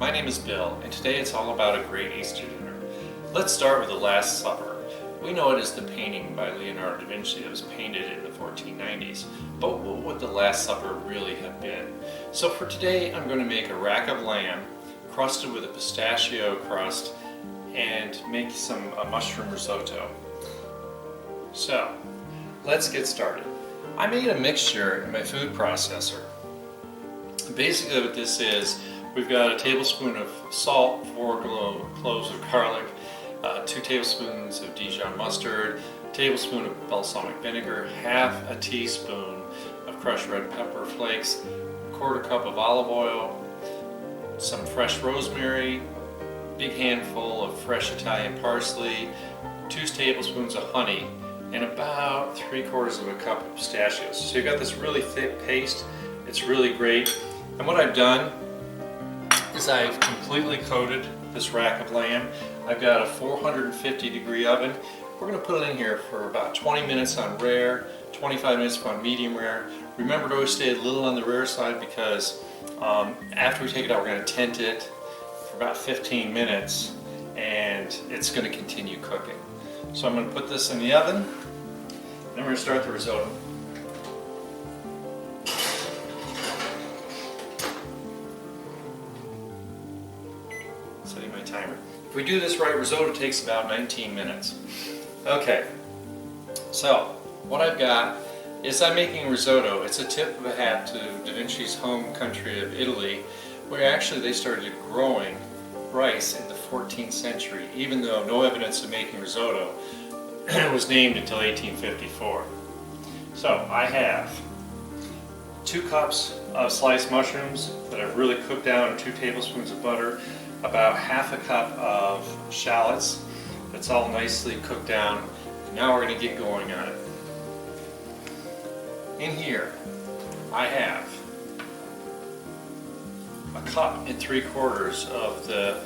My name is Bill, and today it's all about a great Easter dinner. Let's start with the Last Supper. We know it as the painting by Leonardo da Vinci that was painted in the 1490s, but what would the Last Supper really have been? So for today, I'm going to make a rack of lamb, crusted with a pistachio crust, and make a mushroom risotto. So, let's get started. I made a mixture in my food processor. Basically what this is, we've got a tablespoon of salt, 4 cloves of garlic, 2 tablespoons of Dijon mustard, a tablespoon of balsamic vinegar, half a teaspoon of crushed red pepper flakes, a quarter cup of olive oil, some fresh rosemary, big handful of fresh Italian parsley, 2 tablespoons of honey, and about 3/4 of a cup of pistachios. So you've got this really thick paste. It's really great. And what I've done is I've completely coated this rack of lamb. I've got a 450-degree oven. We're going to put it in here for about 20 minutes on rare, 25 minutes on medium rare. Remember to always stay a little on the rare side because after we take it out, we're going to tent it for about 15 minutes and it's going to continue cooking. So I'm going to put this in the oven, and then we're going to start the risotto. Setting my timer. If we do this right, risotto takes about 19 minutes. Okay, so what I've got is I'm making risotto. It's a tip of a hat to Da Vinci's home country of Italy, where actually they started growing rice in the 14th century, even though no evidence of making risotto was named until 1854. So I have 2 cups of sliced mushrooms that I've really cooked down in 2 tablespoons of butter, about half a cup of shallots that's all nicely cooked down. And now we're going to get going on it. In here I have a cup and 3/4 of the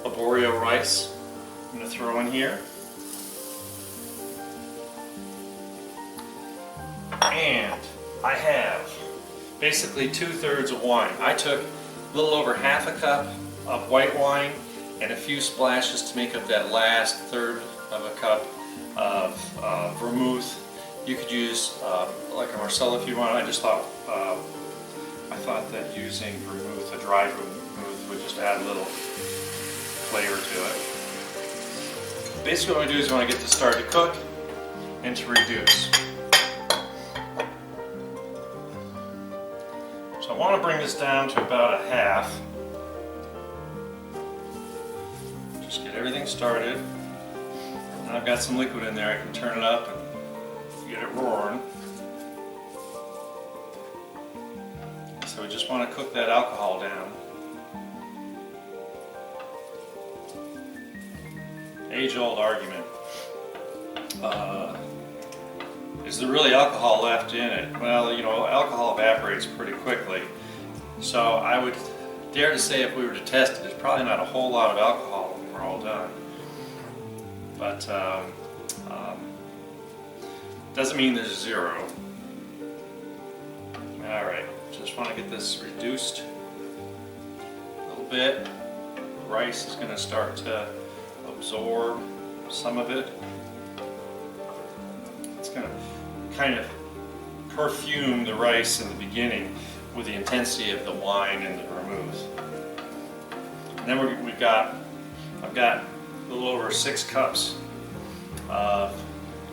arborio rice I'm going to throw in here. And I have basically 2/3 of wine. I took a little over half a cup of white wine and a few splashes to make up that last third of a cup of vermouth. You could use like a Marcella if you want. I thought that using vermouth, a dry vermouth, would just add a little flavor to it. Basically what I do is when I get this started to cook and to reduce. So I want to bring this down to about a half. Just get everything started. And I've got some liquid in there. I can turn it up and get it roaring. So we just want to cook that alcohol down. Age-old argument. Is there really alcohol left in it? Well, you know, alcohol evaporates pretty quickly. So I would dare to say if we were to test it, there's probably not a whole lot of alcohol when we're all done. But doesn't mean there's zero. Alright, just want to get this reduced a little bit. The rice is going to start to absorb some of it. It's going to kind of perfume the rice in the beginning with the intensity of the wine and the vermouth. And then I've got a little over 6 cups of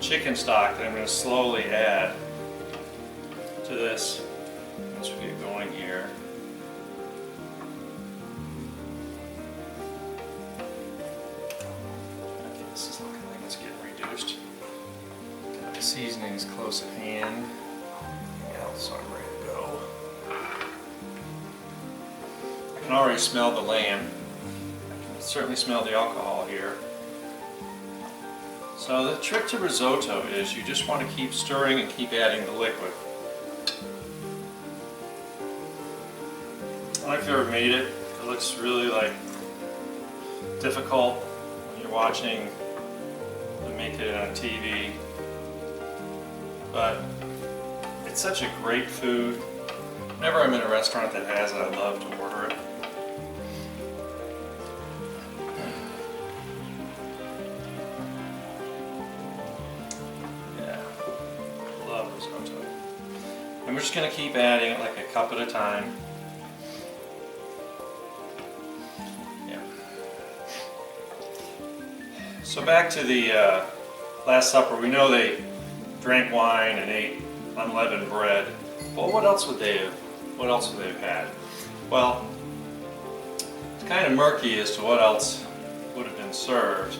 chicken stock that I'm going to slowly add to this once we get going here. Okay, this is looking like it's getting reduced. Got the seasonings close at hand. So I'm ready to go. I can already smell the lamb. I can certainly smell the alcohol here. So the trick to risotto is you just want to keep stirring and keep adding the liquid. I don't know if you've ever made it. It looks really like difficult when you're watching them make it on TV. But it's such a great food. Whenever I'm in a restaurant that has it, I love to order it. we're just going to keep adding it like a cup at a time. Yeah. So back to the Last Supper. We know they drank wine and ate unleavened bread. Well, what else would they have had? Well, it's kind of murky as to what else would have been served.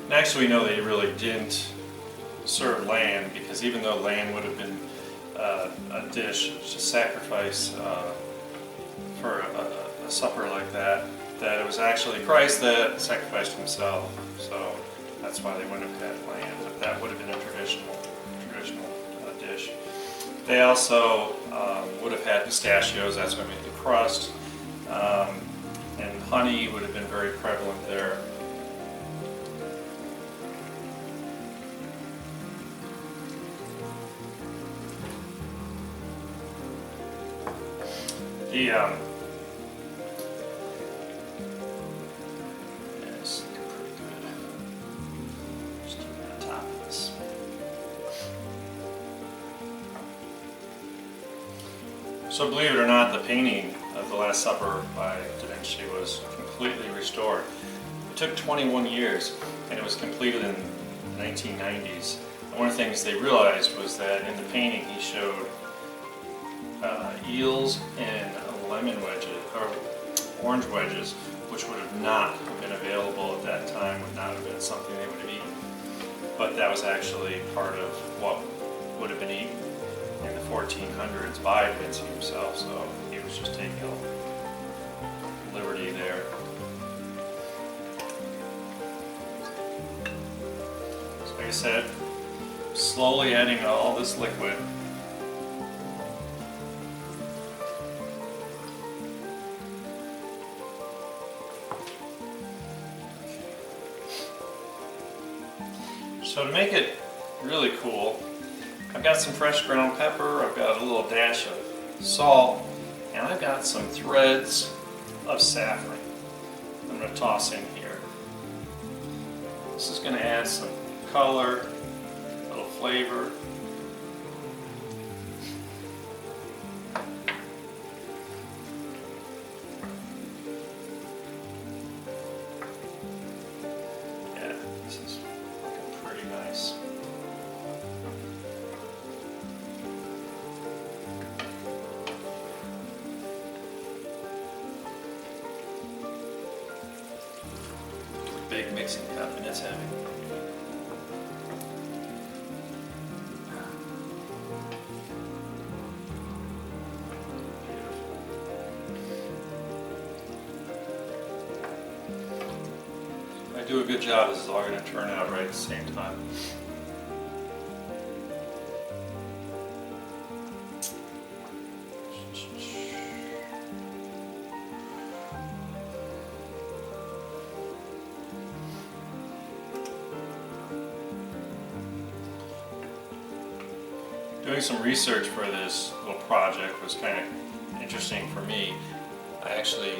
And actually, we know they really didn't serve lamb, because even though lamb would have been a dish, it's just sacrifice for a supper like that, that it was actually Christ that sacrificed himself. So that's why they wouldn't have had lamb, but that would have been a traditional dish. They also would have had pistachios. That's what made the crust, and honey would have been very prevalent there. Yes, pretty good. Just keep it on top of this. So believe it or not, the painting of the Last Supper by Da Vinci was completely restored. It took 21 years, and it was completed in the 1990s. And one of the things they realized was that in the painting he showed eels and lemon wedges, or orange wedges, which would have not been available at that time, would not have been something they would have eaten. But that was actually part of what would have been eaten in the 1400s by Da Vinci himself, so he was just taking a liberty there. So like I said, slowly adding all this liquid. So to make it really cool, I've got some fresh ground pepper, I've got a little dash of salt, and I've got some threads of saffron I'm going to toss in here. This is going to add some color, a little flavor. Yeah, this is looking pretty nice. Big mixing cup, and it's heavy. If I do a good job, this is all going to turn out right at the same time. Doing some research for this little project was kind of interesting for me. I actually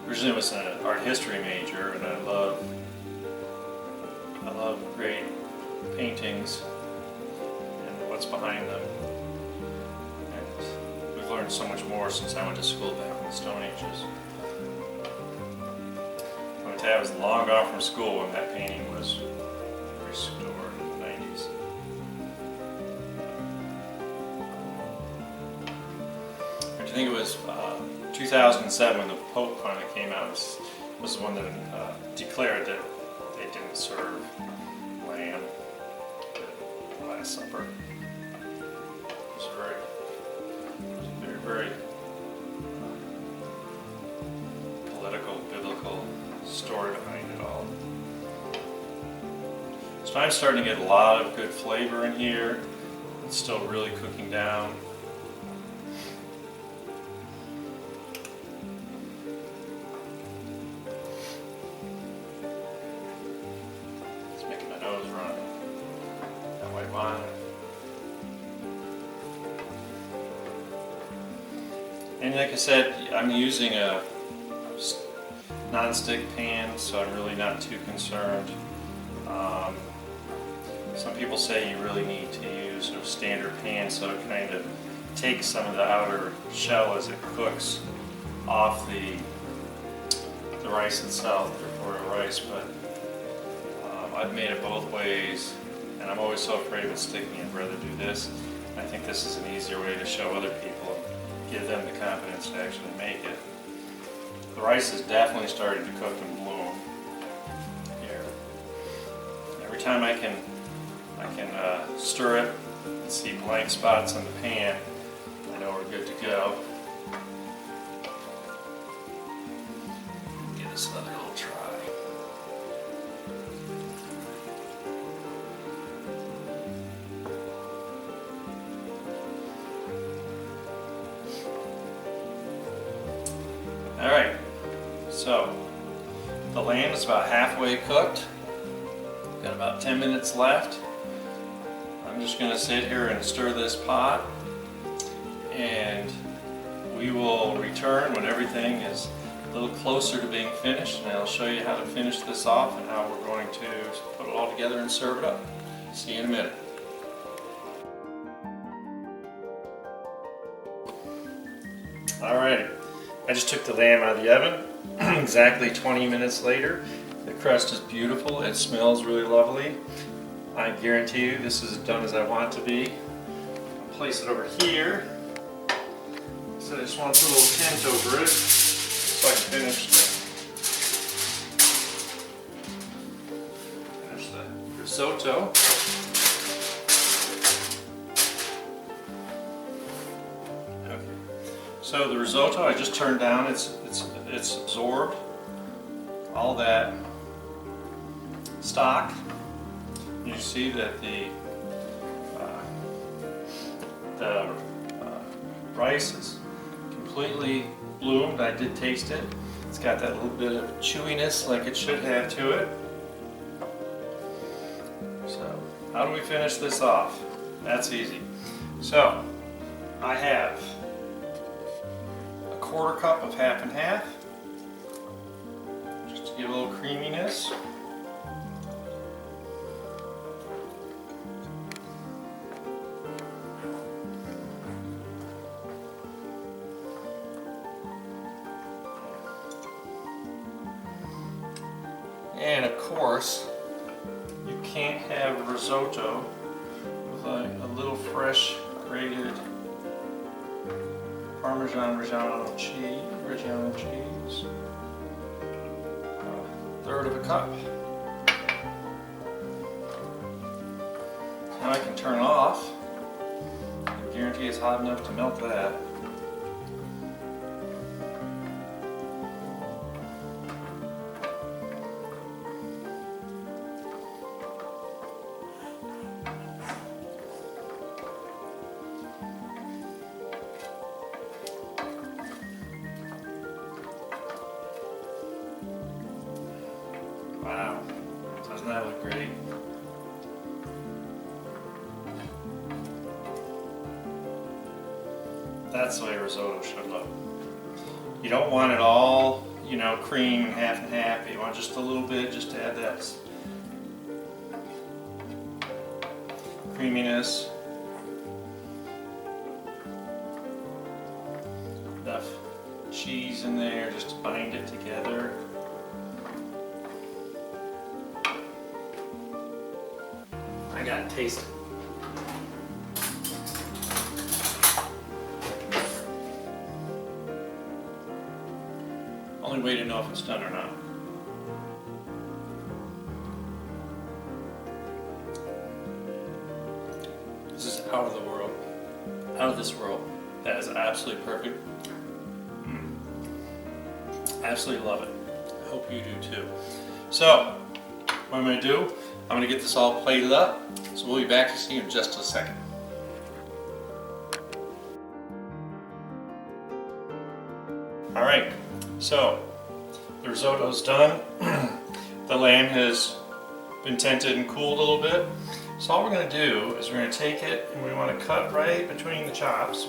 originally was an art history major, and I love great paintings and what's behind them. And we've learned so much more since I went to school back in the Stone Ages. I'm going to tell you, I was long gone from school when that painting was restored in the 90s. I think it was 2007 when the Pope finally came out. Was the one that declared that they didn't serve lamb at the Last Supper. It was very political, biblical story behind it all. So I'm starting to get a lot of good flavor in here. It's still really cooking down. Wine. And like I said, I'm using a non-stick pan, so I'm really not too concerned. Some people say you really need to use a standard pan so it kind of takes some of the outer shell as it cooks off the rice itself, the reported rice. But I've made it both ways, and I'm always so afraid of it sticking. I'd rather do this. I think this is an easier way to show other people and give them the confidence to actually make it. The rice is definitely starting to cook and bloom here. Every time I can stir it and see blank spots in the pan, I know we're good to go. Give this another little try. Alright, so the lamb is about halfway cooked. Got about 10 minutes left. I'm just going to sit here and stir this pot, and we will return when everything is a little closer to being finished, and I'll show you how to finish this off and how we're going to put it all together and serve it up. See you in a minute. Alright, I just took the lamb out of the oven exactly 20 minutes later. The crust is beautiful, it smells really lovely. I guarantee you this is done as I want it to be. I'll place it over here. So I just want to put a little tint over it so I can finish the risotto. Okay. So the risotto I just turned down, it's absorbed all that stock. You see that the rice is completely bloomed. I did taste it. It's got that little bit of chewiness like it should have to it. So how do we finish this off? That's easy. So I have a quarter cup of half and half, just to give a little creaminess. And of course, you can't have risotto with a little fresh grated Parmesan-Reggiano cheese. A third of a cup. Now I can turn off. I guarantee it's hot enough to melt that. Wow, doesn't that look great? That's the way risotto should look. You don't want it all, you know, cream and half. You want just a little bit just to add that creaminess. Enough cheese in there just to bind it together. I gotta taste it. Only way to know if it's done or not. This is out of the world. Out of this world. That is absolutely perfect. Absolutely love it. I hope you do too. So, what I'm going to do, I'm going to get this all plated up. So we'll be back to see you in just a second. Alright, so the risotto's done. The lamb has been tented and cooled a little bit. So all we're going to do is we're going to take it and we want to cut right between the chops.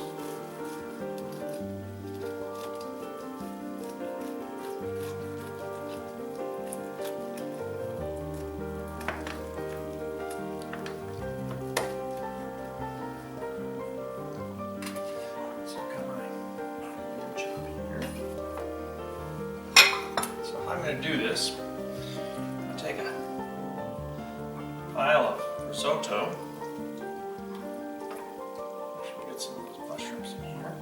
I'm going to do this. I'll take a pile of risotto. Should get some of those mushrooms in here.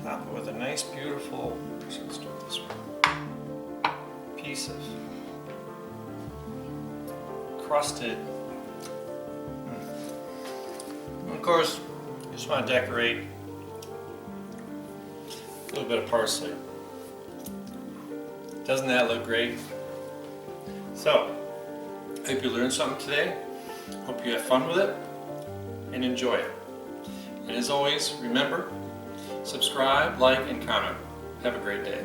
Top it with a nice, beautiful, so let's do this one, piece of crusted. And of course, you just want to decorate a little bit of parsley. Doesn't that look great? So, I hope you learned something today. Hope you have fun with it and enjoy it. And as always, remember, subscribe, like, and comment. Have a great day.